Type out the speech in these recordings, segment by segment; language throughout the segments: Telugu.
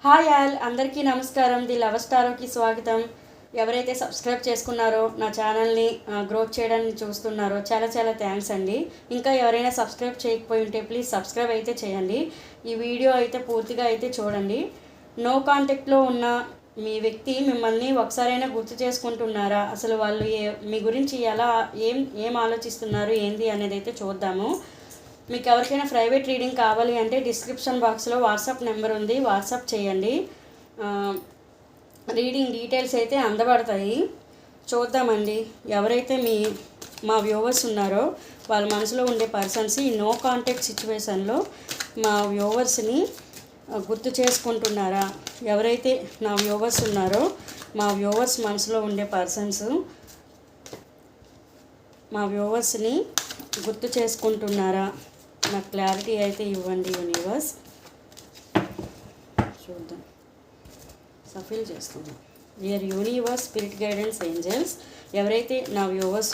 హాయ్ ఆల్, అందరికీ నమస్కారం. ది లవ్ స్టారోకి స్వాగతం. ఎవరైతే సబ్స్క్రైబ్ చేసుకున్నారో నా ఛానల్ని గ్రోత్ చేయడానికి చూస్తున్నారో చాలా చాలా థ్యాంక్స్ అండి. ఇంకా ఎవరైనా సబ్స్క్రైబ్ చేయకపోయి ఉంటే ప్లీజ్ సబ్స్క్రైబ్ అయితే చేయండి. ఈ వీడియో అయితే పూర్తిగా అయితే చూడండి. నో కాంటాక్ట్లో ఉన్న మీ వ్యక్తి మిమ్మల్ని ఒకసారైనా గుర్తు చేసుకుంటున్నారా? అసలు వాళ్ళు మీ గురించి ఎలా ఏం ఆలోచిస్తున్నారు ఏంది అనేది అయితే చూద్దాము. మీకు ఎవరికైనా ప్రైవేట్ రీడింగ్ కావాలి అంటే డిస్క్రిప్షన్ బాక్స్లో వాట్సాప్ నెంబర్ ఉంది, వాట్సాప్ చేయండి. రీడింగ్ డీటెయిల్స్ అయితే అందబడతాయి. చూద్దామండి. ఎవరైతే మా వ్యూవర్స్ ఉన్నారో వాళ్ళ మనసులో ఉండే పర్సన్స్ ఈ నో కాంటాక్ట్ సిచ్యువేషన్లో మా వ్యూవర్స్ని గుర్తు చేసుకుంటున్నారా? ఎవరైతే నా వ్యూవర్స్ ఉన్నారో మా వ్యూవర్స్ మనసులో ఉండే పర్సన్స్ మా వ్యూవర్స్ని గుర్తు చేసుకుంటున్నారా? నాకు క్లారిటీ అయితే ఇవ్వండి యూనివర్స్. చూద్దాం, సఫిల్ చేస్తున్నాం. Dear universe, spirit guidance, angels, ఎవరైతే నా వ్యూవర్స్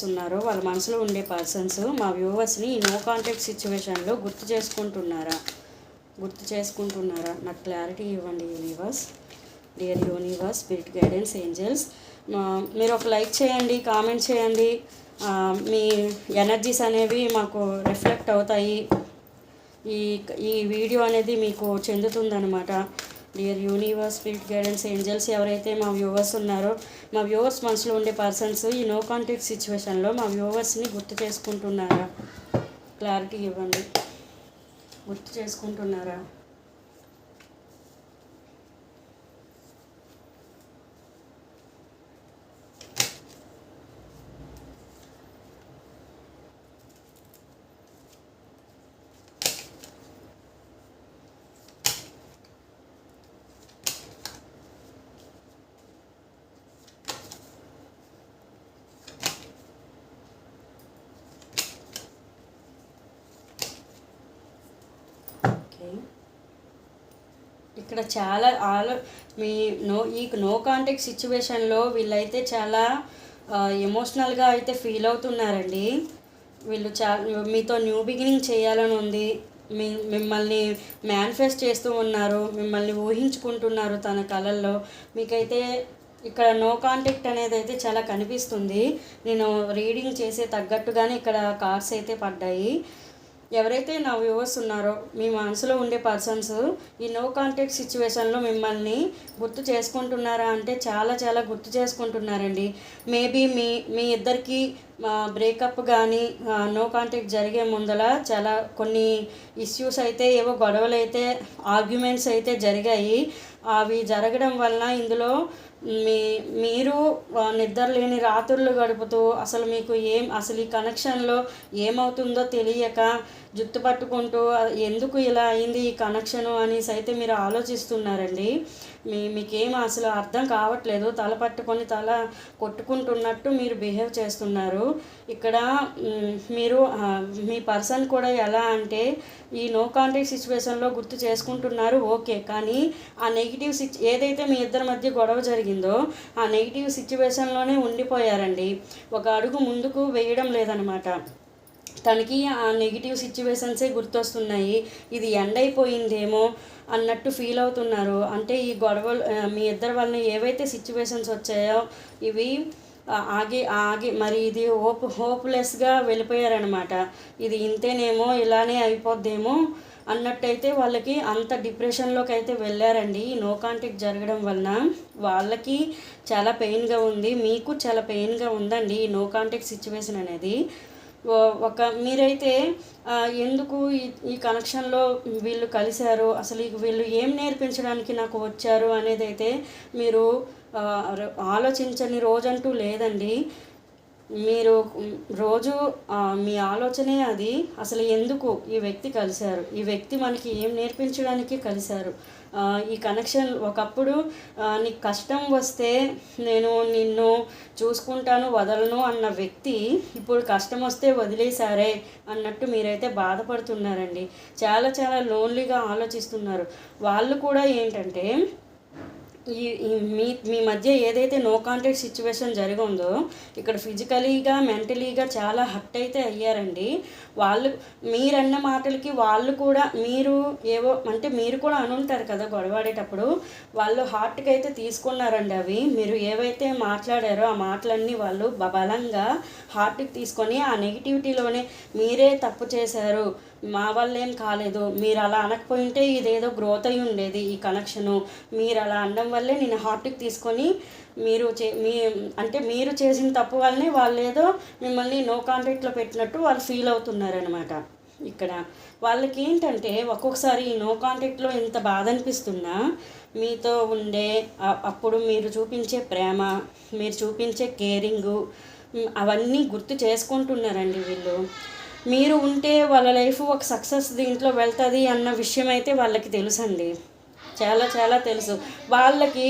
ఉన్నారో వాళ్ళ మనసులో ఉండే పర్సన్స్ మా వ్యూవర్స్ని నో కాంటాక్ట్ సిచ్యువేషన్లో గుర్తు చేసుకుంటున్నారా? నాకు క్లారిటీ ఇవ్వండి universe. Dear universe, spirit guidance, angels, మీరు ఒక లైక్ చేయండి, కామెంట్ చేయండి. మీ ఎనర్జీస్ అనేవి మాకు రిఫ్లెక్ట్ అవుతాయి. ఈ వీడియో అనేది మీకు చెందుతుందన్నమాట. Dear universe, spirit guidance, angels, ఎవరైతే మా వ్యూవర్స్ ఉన్నారో మా వ్యూవర్స్ మనసులో ఉండే పర్సన్స్ ఈ నో కాంటాక్ట్ సిచ్యువేషన్లో మా వ్యూవర్స్ని గుర్తు చేసుకుంటున్నారా? క్లారిటీ ఇవ్వండి. గుర్తు చేసుకుంటున్నారా? ఇక్కడ చాలా ఈ నో కాంటాక్ట్ సిచ్యువేషన్లో వీళ్ళైతే చాలా ఎమోషనల్గా అయితే ఫీల్ అవుతున్నారండి. వీళ్ళు మీతో న్యూ బిగినింగ్ చేయాలని ఉంది. మిమ్మల్ని మేనిఫెస్ట్ చేస్తూ ఉన్నారు, మిమ్మల్ని ఊహించుకుంటున్నారు తన కళల్లో. మీకైతే ఇక్కడ నో కాంటాక్ట్ అనేది అయితే చాలా కనిపిస్తుంది. నేను రీడింగ్ చేసే తగ్గట్టుగానే ఇక్కడ కార్డ్స్ అయితే పడ్డాయి. ఎవరైతే నా వ్యూవర్స్ ఉన్నారో మీ మనసులో ఉండే పర్సన్స్ ఈ నో కాంటాక్ట్ సిచ్యువేషన్లో మిమ్మల్ని గుర్తు చేసుకుంటున్నారా అంటే చాలా చాలా గుర్తు చేసుకుంటున్నారండి. మేబీ మీ ఇద్దరికి బ్రేకప్ కానీ నో కాంటాక్ట్ జరిగే ముందల చాలా కొన్ని ఇష్యూస్ అయితే ఏవో గొడవలు అయితే ఆర్గ్యుమెంట్స్ అయితే జరిగాయి. అవి జరగడం వలన ఇందులో మీరు నిద్ర లేని రాత్రులు గడుపుతూ అసలు మీకు అసలు ఈ కనెక్షన్లో ఏమవుతుందో తెలియక జుట్టు పట్టుకుంటూ ఎందుకు ఇలా అయింది ఈ కనెక్షను అనేసి అయితే మీరు ఆలోచిస్తున్నారండి. మీకేం అసలు అర్థం కావట్లేదు. తల పట్టుకొని తల కొట్టుకుంటున్నట్టు మీరు బిహేవ్ చేస్తున్నారు. ఇక్కడ మీరు మీ పర్సన్ కూడా ఎలా అంటే ఈ నో కాంటాక్ట్ సిచ్యువేషన్లో గుర్తు చేసుకుంటున్నారు, ఓకే. కానీ ఆ నెగిటివ్ ఏదైతే మీ ఇద్దరి మధ్య గొడవ జరిగిందో ఆ నెగిటివ్ సిచ్యువేషన్లోనే ఉండిపోయారండి. ఒక అడుగు ముందుకు వేయడం లేదనమాట. తనకి ఆ నెగిటివ్ సిచ్యువేషన్సే గుర్తొస్తున్నాయి. ఇది ఎండ్ అయిపోయిందేమో అన్నట్టు ఫీల్ అవుతున్నారు. అంటే ఈ గొడవలు మీ ఇద్దరి వలన ఏవైతే సిచ్యువేషన్స్ వచ్చాయో ఇవి ఆగి మరి ఇది హోప్లెస్గా వెళ్ళిపోయారనమాట. ఇది ఇంతేనేమో, ఇలానే అయిపోద్దేమో అన్నట్టయితే వాళ్ళకి అంత డిప్రెషన్లోకి అయితే వెళ్ళారండి. నో కాంటాక్ట్ జరగడం వలన వాళ్ళకి చాలా పెయిన్గా ఉంది, మీకు చాలా పెయిన్గా ఉందండి ఈ నో కాంటాక్ట్ సిచ్యువేషన్ అనేది. మీరైతే ఎందుకు ఈ కనెక్షన్లో వీళ్ళు కలిశారు, అసలు వీళ్ళు ఏం నేర్పించడానికి నాకు వచ్చారు అనేది అయితే మీరు ఆలోచించని రోజంటూ లేదండి. మీరు రోజు మీ ఆలోచనే అది. అసలు ఎందుకు ఈ వ్యక్తి కలిశారు, ఈ వ్యక్తి మనకి ఏం నేర్పించడానికి కలిశారు. ఈ కనెక్షన్ ఒకప్పుడు నీకు కష్టం వస్తే నేను నిన్ను చూసుకుంటాను వదలను అన్న వ్యక్తి ఇప్పుడు కష్టం వస్తే వదిలేశారే అన్నట్టు మీరైతే బాధపడుతున్నారండి. చాలా చాలా లోన్లీగా ఆలోచిస్తున్నారు. వాళ్ళు కూడా ఏంటంటే ఈ ఈ మీ మీ మధ్య ఏదైతే నో కాంటాక్ట్ సిచ్యువేషన్ జరిగిందో ఇక్కడ ఫిజికలీగా మెంటలీగా చాలా హర్ట్ అయితే అయ్యారండి. వాళ్ళు మీరన్న మాటలకి వాళ్ళు కూడా మీరు ఏవో అంటే మీరు కూడా అనుంటారు కదా గొడవాడేటప్పుడు, వాళ్ళు హార్ట్కి అయితే తీసుకున్నారండి అవి. మీరు ఏవైతే మాట్లాడారో ఆ మాటలన్నీ వాళ్ళు బలంగా హార్ట్కి తీసుకొని ఆ నెగిటివిటీలోనే మీరే తప్పు చేశారు, మా వల్ల ఏం కాలేదు, మీరు అలా అనకపోయింటే ఇదేదో గ్రోత్ అయి ఉండేది ఈ కనెక్షను, మీరు అలా అనడం వల్లే నేను హార్ట్కి తీసుకొని మీరు చేసిన తప్పు వల్లనే వాళ్ళు ఏదో మిమ్మల్ని నో కాంటాక్ట్లో పెట్టినట్టు వాళ్ళు ఫీల్ అవుతున్నారనమాట. ఇక్కడ వాళ్ళకి ఏంటంటే ఒక్కొక్కసారి ఈ నో కాంటాక్ట్లో ఎంత బాధ అనిపిస్తున్నా మీతో ఉండే అప్పుడు మీరు చూపించే ప్రేమ, మీరు చూపించే కేరింగు అవన్నీ గుర్తు చేసుకుంటున్నారండి వీళ్ళు. మీరు ఉంటే వాళ్ళ లైఫ్ ఒక సక్సెస్ దీంట్లో వెళ్తుంది అన్న విషయం అయితే వాళ్ళకి తెలుసండి, చాలా చాలా తెలుసు. వాళ్ళకి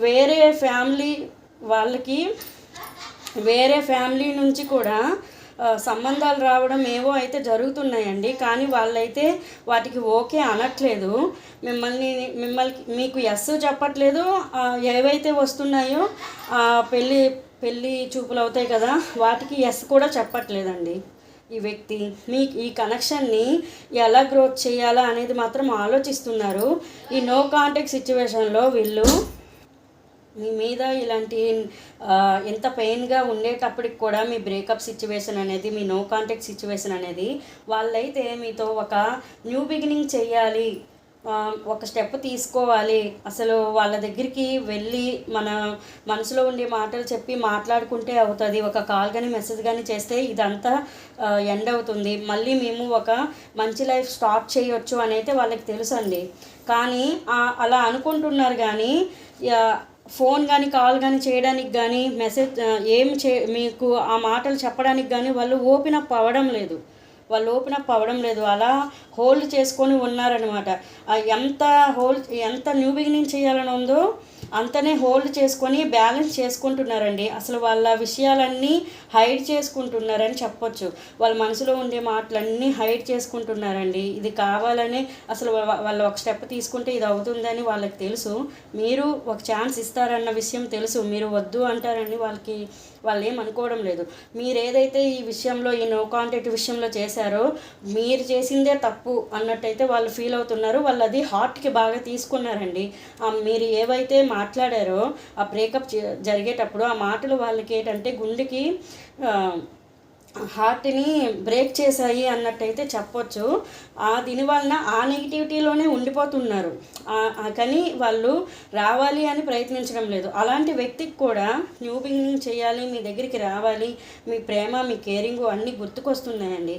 వేరే ఫ్యామిలీ నుంచి కూడా సంబంధాలు రావడం ఏవో అయితే జరుగుతున్నాయండి. కానీ వాళ్ళైతే వాటికి ఓకే అనట్లేదు. మీకు ఎస్ చెప్పట్లేదు. ఏవైతే వస్తున్నాయో పెళ్ళి చూపులు అవుతాయి కదా, వాటికి ఎస్ కూడా చెప్పట్లేదండి ఈ వ్యక్తి. ఈ కనెక్షన్ని ఎలా గ్రోత్ చేయాలా అనేది మాత్రం ఆలోచిస్తున్నారు. ఈ నో కాంటాక్ట్ సిచ్యువేషన్లో వీళ్ళు మీ మీద ఇలాంటి ఎంత పెయిన్గా ఉండేటప్పటికి కూడా మీ బ్రేకప్ సిచ్యువేషన్ అనేది, మీ నో కాంటాక్ట్ సిచ్యువేషన్ అనేది వాళ్ళైతే మీతో ఒక న్యూ బిగినింగ్ చేయాలి, ఒక స్టెప్ తీసుకోవాలి, అసలు వాళ్ళ దగ్గరికి వెళ్ళి మన మనసులో ఉండే మాటలు చెప్పి మాట్లాడుకుంటే అవుతుంది. ఒక కాల్ కానీ మెసేజ్ కానీ చేస్తే ఇదంతా ఎండ్ అవుతుంది, మళ్ళీ మేము ఒక మంచి లైఫ్ స్టార్ట్ చేయొచ్చు అని అయితే వాళ్ళకి తెలుసండి. కానీ అలా అనుకుంటున్నారు. కానీ ఫోన్ కానీ కాల్ కానీ చేయడానికి కానీ మెసేజ్ మీకు ఆ మాటలు చెప్పడానికి కానీ వాళ్ళు ఓపెన్ అప్ అవ్వడం లేదు. అలా హోల్డ్ చేసుకొని ఉన్నారనమాట. ఎంత న్యూ బిగినింగ్ చేయాలని ఉందో అంతనే హోల్డ్ చేసుకొని బ్యాలెన్స్ చేసుకుంటున్నారండి. అసలు వాళ్ళ విషయాలన్నీ హైడ్ చేసుకుంటున్నారని చెప్పొచ్చు. వాళ్ళ మనసులో ఉండే మాటలన్నీ హైడ్ చేసుకుంటున్నారండి. ఇది కావాలని అసలు వాళ్ళు ఒక స్టెప్ తీసుకుంటే ఇది అవుతుందని వాళ్ళకి తెలుసు. మీరు ఒక ఛాన్స్ ఇస్తారన్న విషయం తెలుసు. మీరు వద్దు అంటారని వాళ్ళు ఏం అనుకోవడం లేదు. మీరు ఏదైతే ఈ విషయంలో ఈ నో కాంటాక్ట్ విషయంలో చేశారో మీరు చేసిందే తప్పు అన్నట్టయితే వాళ్ళు ఫీల్ అవుతున్నారు. వాళ్ళు అది హార్ట్కి బాగా తీసుకున్నారండి. మీరు ఏవైతే మాట్లాడారో ఆ బ్రేకప్ జరిగేటప్పుడు ఆ మాటలు వాళ్ళకి ఏంటంటే గుండెకి హార్ట్ని బ్రేక్ చేశాయి అన్నట్టయితే చెప్పొచ్చు. దీనివలన ఆ నెగిటివిటీలోనే ఉండిపోతున్నారు. కానీ వాళ్ళు రావాలి అని ప్రయత్నించడం లేదు. అలాంటి వ్యక్తికి కూడా న్యూ బిగినింగ్ చేయాలి, మీ దగ్గరికి రావాలి, మీ ప్రేమ, మీ కేరింగు అన్నీ గుర్తుకొస్తున్నాయండి.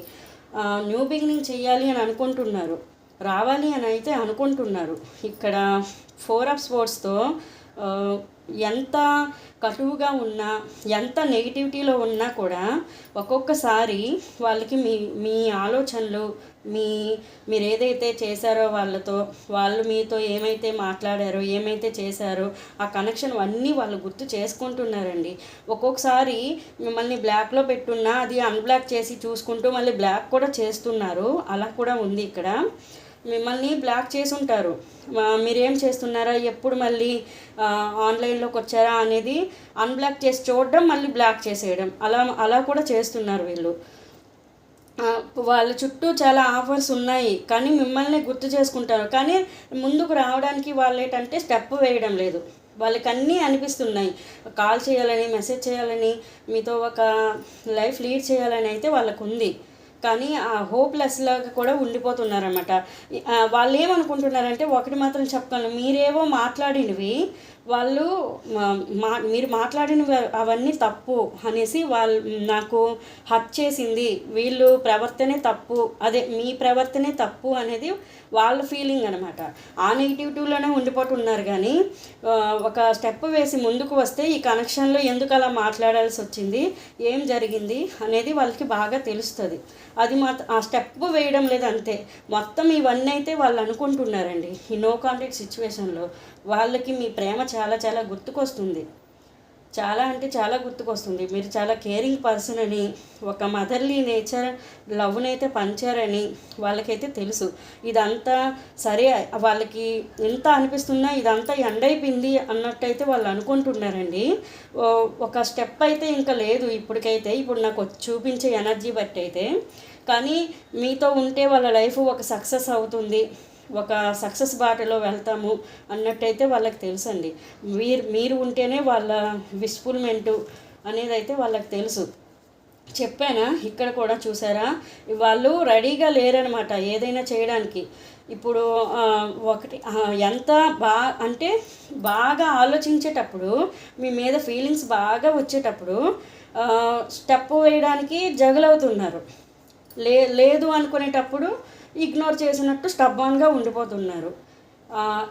న్యూ బిగినింగ్ చేయాలి అని అనుకుంటున్నారు, రావాలి అని అయితే అనుకుంటున్నారు. ఇక్కడ 4 ఆఫ్ స్పోర్ట్స్తో ఎంత కటువుగా ఉన్నా, ఎంత నెగిటివిటీలో ఉన్నా ఒక్కొక్కసారి వాళ్ళకి మీ ఆలోచనలు, మీరు ఏదైతే చేశారో వాళ్ళు మీతో ఏమైతే మాట్లాడారో, ఏమైతే చేశారో ఆ కనెక్షన్ అన్నీ వాళ్ళు గుర్తు చేసుకుంటున్నారండి. ఒక్కొక్కసారి మిమ్మల్ని బ్లాక్లో పెట్టున్నా అది అన్బ్లాక్ చేసి చూసుకుంటూ మళ్ళీ బ్లాక్ కూడా చేస్తున్నారు. అలా కూడా ఉంది ఇక్కడ. మిమ్మల్ని బ్లాక్ చేసి ఉంటారు, మీరేం చేస్తున్నారా, ఎప్పుడు మళ్ళీ ఆన్లైన్లోకి వచ్చారా అనేది అన్బ్లాక్ చేసి చూడడం, మళ్ళీ బ్లాక్ చేసేయడం, అలా కూడా చేస్తున్నారు వీళ్ళు. వాళ్ళ చుట్టూ చాలా ఆఫర్స్ ఉన్నాయి కానీ మిమ్మల్ని గుర్తు చేసుకుంటారు. కానీ ముందుకు రావడానికి వాళ్ళు ఏంటంటే స్టెప్ వేయడం లేదు. వాళ్ళకి అన్నీ అనిపిస్తున్నాయి, కాల్ చేయాలని, మెసేజ్ చేయాలని, మీతో ఒక లైఫ్ లీడ్ చేయాలని అయితే వాళ్ళకు ఉంది. కానీ ఆ హోప్లెస్ లాగా కూడా ఉండిపోతున్నారన్నమాట. వాళ్ళు ఏమనుకుంటున్నారంటే ఒకటి మాత్రం చెప్పగలను, మీరేవో మాట్లాడినవి వాళ్ళు మీరు మాట్లాడినవి అవన్నీ తప్పు అనేసి నాకు హర్ట్ చేసింది, వీళ్ళు ప్రవర్తనే తప్పు, మీ ప్రవర్తనే తప్పు అనేది వాళ్ళ ఫీలింగ్ అనమాట. ఆ నెగిటివిటీలోనే ఉండిపోతున్నారు. కానీ ఒక స్టెప్ వేసి ముందుకు వస్తే ఈ కనెక్షన్లో ఎందుకు అలా మాట్లాడాల్సి వచ్చింది, ఏం జరిగింది అనేది వాళ్ళకి బాగా తెలుస్తుంది. అది ఆ స్టెప్ వేయడం లేదు అంతే. మొత్తం ఇవన్నీ అయితే వాళ్ళు అనుకుంటున్నారండి. ఈ నో కాంటాక్ట్ సిచ్యువేషన్లో వాళ్ళకి మీ ప్రేమ చాలా చాలా గుర్తుకొస్తుంది. చాలా అంటే చాలా గుర్తుకొస్తుంది. మీరు చాలా కేరింగ్ పర్సన్ అని, ఒక మదర్లీ నేచర్ లవ్నైతే పంచారని వాళ్ళకైతే తెలుసు. ఇదంతా సరే వాళ్ళకి ఎంత అనిపిస్తున్నా ఇదంతా ఎండ్ అయిపోయింది అన్నట్టయితే వాళ్ళు అనుకుంటున్నారండి. ఒక స్టెప్ అయితే ఇంకా లేదు ఇప్పటికైతే, ఇప్పుడు నాకు చూపించే ఎనర్జీ బట్టి అయితే. కానీ మీతో ఉంటే వాళ్ళ లైఫ్ ఒక సక్సెస్ అవుతుంది, ఒక సక్సెస్ బాటలో వెళ్తాము అన్నట్టయితే వాళ్ళకి తెలుసండి. మీరు ఉంటేనే వాళ్ళ విస్ఫుల్మెంటు అనేది అయితే వాళ్ళకి తెలుసు. చెప్పానా ఇక్కడ కూడా చూసారా, వాళ్ళు రెడీగా లేరనమాట ఏదైనా చేయడానికి. ఇప్పుడు ఒకటి ఎంత అంటే బాగా ఆలోచించేటప్పుడు, మీ మీద ఫీలింగ్స్ బాగా వచ్చేటప్పుడు స్టెప్ వేయడానికి జగలవుతున్నారు. లేదు అనుకునేటప్పుడు ఇగ్నోర్ చేసినట్టు స్టబ్బాన్గా ఉండిపోతున్నారు.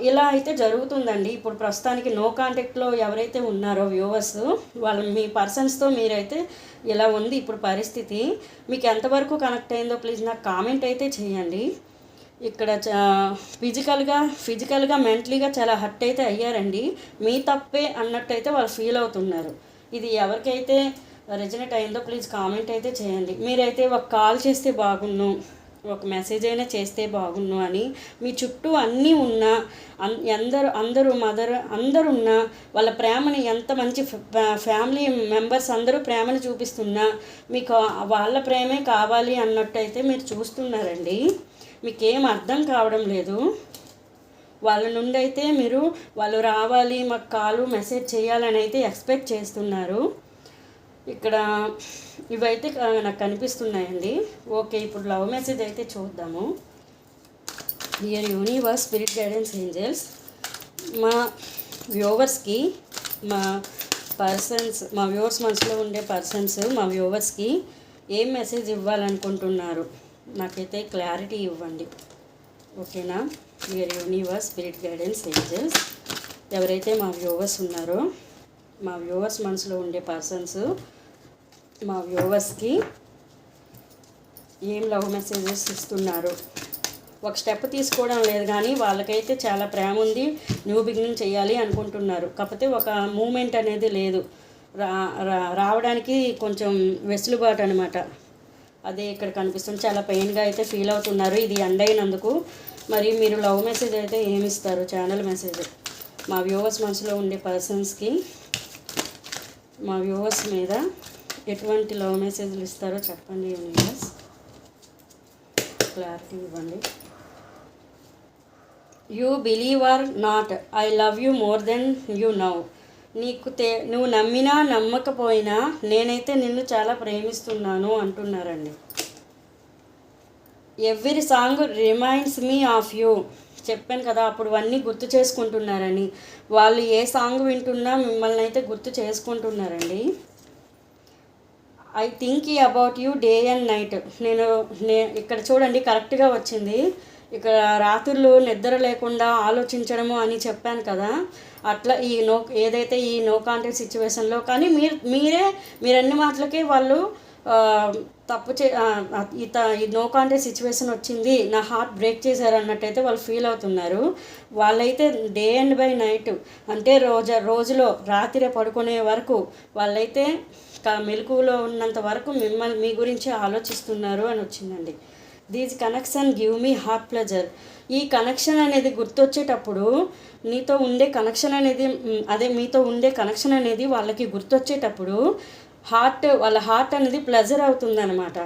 ఇలా అయితే జరుగుతుందండి. ఇప్పుడు ప్రస్తుతానికి నో కాంటాక్ట్లో ఎవరైతే ఉన్నారో వ్యూవర్స్, వాళ్ళు మీ పర్సన్స్తో మీరైతే ఇలా ఉంది ఇప్పుడు పరిస్థితి. మీకు ఎంతవరకు కనెక్ట్ అయిందో ప్లీజ్ నాకు కామెంట్ అయితే చేయండి. ఇక్కడ ఫిజికల్గా మెంటలీగా చాలా హర్ట్ అయితే అయ్యారండి. మీ తప్పే అన్నట్టయితే వాళ్ళు ఫీల్ అవుతున్నారు. ఇది ఎవరికైతే రెజనేట్ అయిందో ప్లీజ్ కామెంట్ అయితే చేయండి. మీరైతే ఒక కాల్ చేస్తే బాగున్ను, ఒక మెసేజ్ అయినా చేస్తే బాగున్ను అని మీ చుట్టూ అన్నీ ఉన్నా, అందరూ మదర్ అందరూ ఉన్నా, వాళ్ళ ప్రేమని ఎంత మంచి ఫ్యామిలీ మెంబర్స్ అందరూ ప్రేమను చూపిస్తున్నా మీకు వాళ్ళ ప్రేమే కావాలి అన్నట్టయితే మీరు చూస్తున్నారండి. మీకేం అర్థం కావడం లేదు. వాళ్ళ నుండి అయితే మీరు వాళ్ళు రావాలి, మాకు కాలు మెసేజ్ చేయాలని అయితే ఎక్స్పెక్ట్ చేస్తున్నారు. ఇక్కడ ఇవైతే నాకు కనిపిస్తున్నాయండి. ఓకే, ఇప్పుడు లవ్ మెసేజ్ అయితే చూద్దాము. Dear universe, spirit guidance angels, మా వ్యూవర్స్కి, మా వ్యూవర్స్ మనసులో ఉండే పర్సన్స్ మా వ్యూవర్స్కి ఏం మెసేజ్ ఇవ్వాలనుకుంటున్నారు నాకైతే క్లారిటీ ఇవ్వండి. ఓకేనా? Dear universe, spirit guidance angels, ఎవరైతే మా వ్యూవర్స్ ఉన్నారో, మా వ్యూవర్స్ మనసులో ఉండే పర్సన్స్ మా వ్యూవర్స్కి ఏం లవ్ మెసేజెస్ ఇస్తున్నారు. ఒక స్టెప్ తీసుకోవడం లేదు కానీ వాళ్ళకైతే చాలా ప్రేమ ఉంది, న్యూ బిగినింగ్ చేయాలి అనుకుంటున్నారు. కాకపోతే ఒక మూమెంట్ అనేది లేదు, రావడానికి కొంచెం వెసులుబాటు అనమాట. అదే ఇక్కడ కనిపిస్తుంది. చాలా పెయిన్గా అయితే ఫీల్ అవుతున్నారు ఇది ఎండ్ అయినందుకు. మరి మీరు లవ్ మెసేజ్ అయితే ఏమిస్తారు? ఛానల్ మెసేజ్ మా వ్యూవర్స్ మనసులో ఉండే పర్సన్స్కి, మా వ్యూవర్స్ మీద ఎటువంటి లవ్ మెసేజ్లు ఇస్తారో చెప్పండి యూనివర్స్. క్లారిటీ ఇవ్వండి. You believe are not, I love you more than you now. నువ్వు నమ్మినా నమ్మకపోయినా నేనైతే నిన్ను చాలా ప్రేమిస్తున్నాను అంటున్నారండి. Every song reminds me of you. చెప్పాను కదా అప్పుడు అన్నీ గుర్తు చేసుకుంటున్నారని. వాళ్ళు ఏ సాంగ్ వింటున్నా మిమ్మల్ని అయితే గుర్తు చేసుకుంటున్నారండి. I think about you day and night. ఇక్కడ చూడండి కరెక్ట్గా వచ్చింది. ఇక్కడ రాత్రులు నిద్ర లేకుండా ఆలోచించడము అని చెప్పాను కదా, అట్లా ఏదైతే ఈ నో కాంటాక్ట్ సిచ్యువేషన్లో కానీ మీరన్ని మాటలకి వాళ్ళు ఈ నో కాంటాక్ట్ సిచ్యువేషన్ వచ్చింది, నా హార్ట్ బ్రేక్ చేశారు అన్నట్టయితే వాళ్ళు ఫీల్ అవుతున్నారు. వాళ్ళైతే డే అండ్ బై నైట్ అంటే రోజులో రాత్రి పడుకునే వరకు వాళ్ళైతే మెలకువలో ఉన్నంత వరకు మీ గురించి ఆలోచిస్తున్నారు అని వచ్చిందండి. These connection give me heart pleasure. ఈ కనెక్షన్ అనేది గుర్తొచ్చేటప్పుడు మీతో ఉండే కనెక్షన్ అనేది వాళ్ళకి గుర్తొచ్చేటప్పుడు వాళ్ళ హార్ట్ అనేది ప్లెజర్ అవుతుందన్నమాట.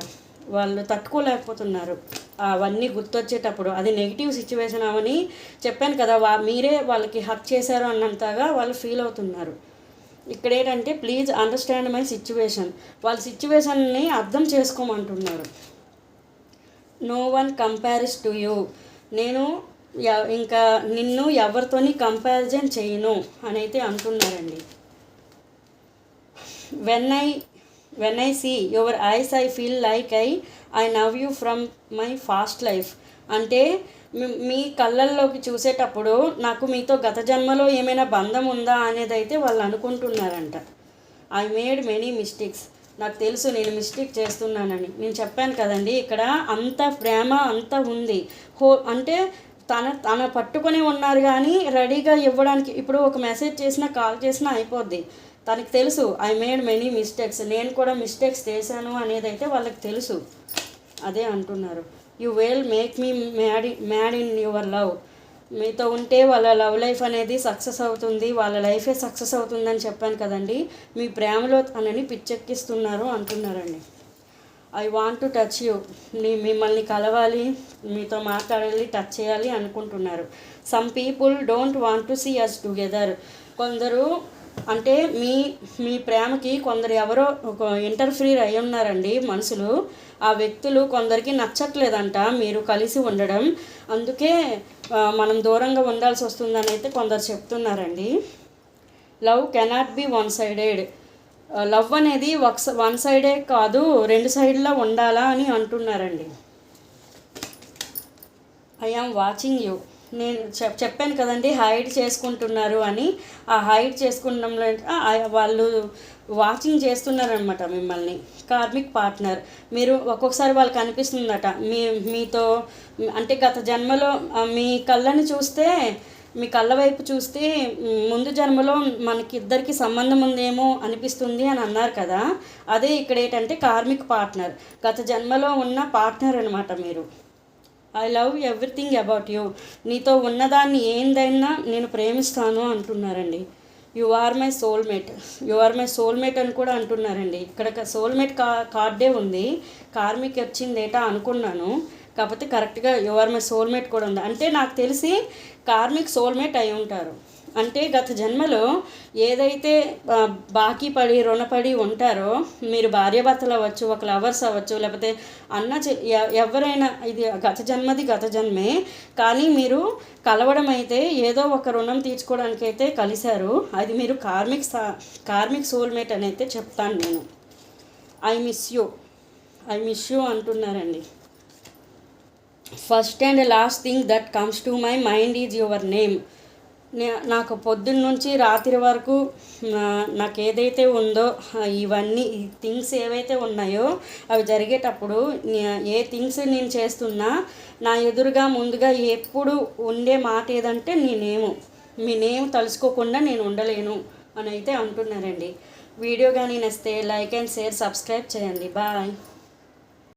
వాళ్ళు తట్టుకోలేకపోతున్నారు అవన్నీ గుర్తొచ్చేటప్పుడు. అది నెగిటివ్ సిచ్యువేషన్ అవని చెప్పాను కదా, మీరే వాళ్ళకి హర్ట్ చేశారు అన్నంతగా వాళ్ళు ఫీల్ అవుతున్నారు. ఇక్కడ ఏంటంటే ప్లీజ్ అండర్స్టాండ్ మై సిచ్యువేషన్. వాళ్ళ సిచ్యువేషన్ని అర్థం చేసుకోమంటున్నారు. No one compares to you. నేను ఇంకా నిన్ను ఎవరితోని కంపారిజన్ చేయను అని అయితే అంటున్నారండి. When I see your eyes I feel like I know you from my past life. అంటే మీ కళ్ళల్లోకి చూసేటప్పుడు నాకు మీతో గత జన్మలో ఏమైనా బంధం ఉందా అనేది అయితే వాళ్ళు అనుకుంటున్నారంట. I made many mistakes. నాకు తెలుసు నేను మిస్టేక్ చేస్తున్నానని. నేను చెప్పాను కదండి ఇక్కడ అంత ప్రేమ అంత ఉంది. అంటే తన పట్టుకొని ఉన్నారు కానీ రెడీగా ఇవ్వడానికి. ఇప్పుడు ఒక మెసేజ్ చేసినా కాల్ చేసినా అయిపోద్ది, తనకి తెలుసు ఐ మేడ్ మెనీ మిస్టేక్స్, నేను కూడా మిస్టేక్స్ చేశాను అనేది అయితే వాళ్ళకి తెలుసు. అదే అంటున్నారు. You will make me mad in your love. మీతో ఉంటే వాళ్ళ లవ్ లైఫ్ అనేది సక్సెస్ అవుతుంది, వాళ్ళ లైఫే సక్సెస్ అవుతుందని చెప్పాను కదండి. మీ ప్రేమలో తనని పిచ్చెక్కిస్తున్నారు అంటున్నారండి. I want to touch you. మిమ్మల్ని కలవాలి, మీతో మాట్లాడాలి, టచ్ చేయాలి అనుకుంటున్నారు. Some people don't want to see us together. కొందరు అంటే మీ ప్రేమకి కొందరు ఎవరో ఒక ఇంటర్ఫీర్ అయి ఉన్నారండి మనుషులు. ఆ వ్యక్తులు కొందరికి నచ్చట్లేదంట మీరు కలిసి ఉండడం, అందుకే మనం దూరంగా ఉండాల్సి వస్తుందని అయితే కొందరు చెప్తున్నారండి. Love cannot be one sided. Love అనేది వన్ సైడే కాదు, 2 సైడ్లా ఉండాలా అని అంటున్నారండి. I am watching you. నేను చెప్పాను కదండి హైడ్ చేసుకుంటున్నారు అని. ఆ హైడ్ చేసుకుంటంలో వాళ్ళు వాచింగ్ చేస్తున్నారనమాట మిమ్మల్ని. కార్మిక్ పార్ట్నర్ మీరు ఒక్కొక్కసారి వాళ్ళకి అనిపిస్తుందట మీతో అంటే గత జన్మలో మీ కళ్ళని చూస్తే, మీ కళ్ళ వైపు చూస్తే ముందు జన్మలో మనకిద్దరికి సంబంధం ఉందేమో అనిపిస్తుంది అని అన్నారు కదా. అదే ఇక్కడ ఏంటంటే కార్మిక్ పార్ట్నర్, గత జన్మలో ఉన్న పార్ట్నర్ అనమాట మీరు. I love everything about you. నీతో ఉన్నదాన్ని ఏందైనా నేను ప్రేమిస్తాను అంటున్నారండి. You are my soulmate. You are my soulmate అని కూడా అంటున్నారండి. ఇక్కడ సోల్మేట్ కార్డే ఉంది, కార్మిక్ వచ్చిందేటా అనుకున్నాను, కాకపోతే కరెక్ట్గా యు ఆర్ మై సోల్మేట్ కూడా ఉంది. అంటే నాకు తెలిసి కార్మిక్ సోల్మేట్ అయి ఉంటారు. అంటే గత జన్మలో ఏదైతే బాకీ పడి రుణపడి ఉంటారో, మీరు భార్యాభర్తలు అవ్వచ్చు, ఒక లవర్స్ అవ్వచ్చు, లేకపోతే ఎవరైనా, ఇది గత జన్మే. కానీ మీరు కలవడం అయితే ఏదో ఒక రుణం తీర్చుకోవడానికి అయితే కలిశారు. అది మీరు కార్మిక్ సోల్మేట్ అని అయితే చెప్తాను నేను. ఐ మిస్ యూ అంటున్నారండి. First and last thing that comes to my mind is your name. నాకు పొద్దున్న నుంచి రాత్రి వరకు నాకు ఏదైతే ఉందో ఇవన్నీ ఈ థింగ్స్ ఏవైతే ఉన్నాయో అవి జరిగేటప్పుడు ఏ థింగ్స్ నేను చేస్తున్నా నా ఎదురుగా ముందుగా ఎప్పుడు ఉండే మాట ఏదంటే మీ నేమ్ తలుచుకోకుండా నేను ఉండలేను అని అయితే అంటున్నారండి. వీడియో కానీ నచ్చితే లైక్ అండ్ షేర్, సబ్స్క్రైబ్ చేయండి. బాయ్.